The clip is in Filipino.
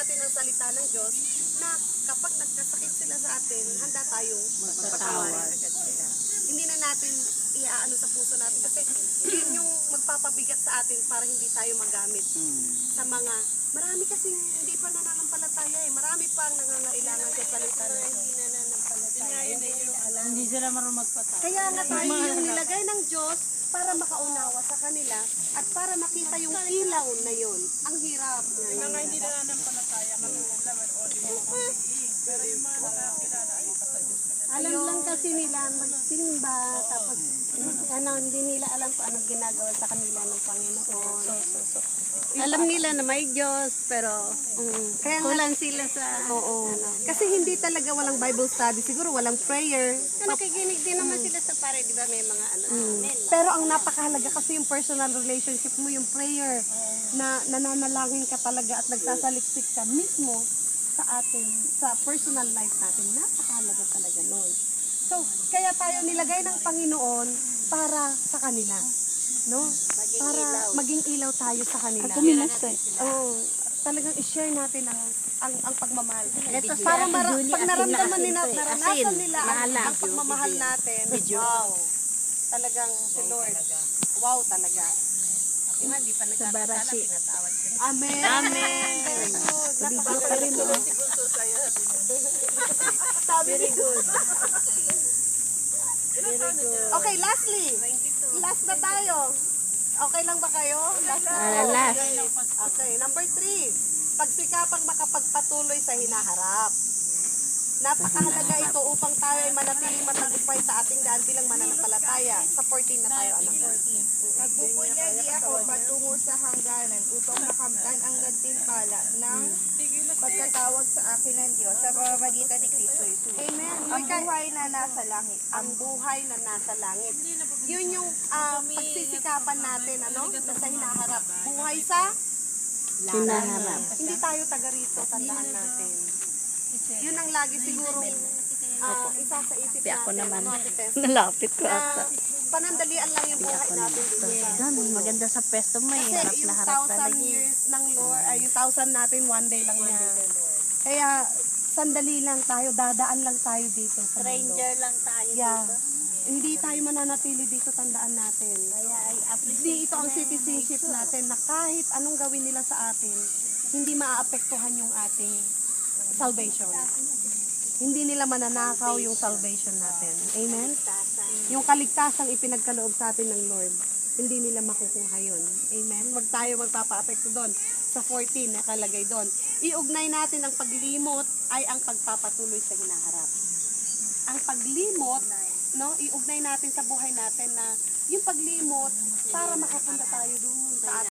natin ang salita ng Diyos na kapag nagkasakit sila sa atin, handa tayong magpatawad agad sila. Hindi na natin iaano sa puso natin kasi yun yung magpapabigat sa atin para hindi tayo magamit sa mga, marami kasi hindi pa nananampalataya eh. Marami pang nangangailangan sa salita ng Diyos. Hindi nananampalataya. Hindi sila marunong magpatawad. Kaya nga tayo yung nilagay ng Diyos para makaunawa sa kanila at para makita yung ilaw na yun. Ang hirap. Yung mga hindi nananampalataya kami naman o pero yung mga nakakilala ay pasadyo. Alam lang kasi nila magsimba, tapos hindi nila alam kung anong ginagawa sa kanila ng Panginoon. Alam nila na may Diyos, pero Kaya nga, kulang sila sa... oo. Kasi hindi talaga walang Bible study, siguro walang prayer. Nakikinig din naman sila sa pare, di ba may mga Pero ang napakahalaga kasi yung personal relationship mo, yung prayer, na nananalangin ka talaga at nagsasaliksik ka mismo sa atin, sa personal life natin. Napakahalaga talaga nun. So, kaya tayo nilagay ng Panginoon para sa kanila. No? Para maging ilaw tayo sa kanila. Oo. Talagang i-share natin ang pagmamahal. Para pag naramdaman nila, naranasan nila ang pagmamahal natin, wow. Talagang si Lord. Wow talaga. Hindi pa nagkakasala, pinatawad ko. Amen. Amen. Very good. Napakagaling. Very good. Okay, lastly. Last na tayo. Okay lang ba kayo? Last. Okay, number 3. Pagsikapang makapagpatuloy sa hinaharap. Napakahalaga ito upang tayo ay manatiling matagumpay sa ating daan bilang mananampalataya. Sa 14 na tayo, anak. Magpupunyagi ako patungo sa hangganan upang makamtan ang gantimpala ng pagkatawag sa akin ng Diyos sa pamamagitan ni Kristo Jesus. Amen. Ang buhay na nasa langit. Ang buhay na nasa langit. Yun yung pagsisikapan natin, ano? Na sa hinaharap. Buhay sa Hinaharap. Hindi tayo taga rito, tandaan natin. Yun ang lagi siguro isa sa isip natin. Ako naman. Ano, Ate Tess? Nalapit ko Na ata. panandalian lang yung buhay natin dito sa mundo. Maganda sa pwesto mo eh. Kasi Harap yung na harap 1,000 talaga. years ng Lord, yung 1,000 natin, one day lang yan. Kaya, sandali lang tayo, dadaan lang tayo dito sa mundo. Stranger lang tayo Yeah. dito. Hindi tayo mananatili dito, tandaan natin. Kaya ay Hindi ito ang citizenship natin na kahit anong gawin nila sa atin, hindi maaapektuhan yung ating salvation. Hindi nila mananakaw yung salvation natin. Amen? Yung kaligtasang ipinagkaloob sa atin ng Lord, hindi nila makukuha yun. Amen? Huwag tayo magpapa-apekto doon. Sa 14, nakalagay doon. Iugnay natin ang paglimot ay ang pagpapatuloy sa hinaharap. Ang paglimot, no, iugnay natin sa buhay natin na yung paglimot para makapunta tayo doon sa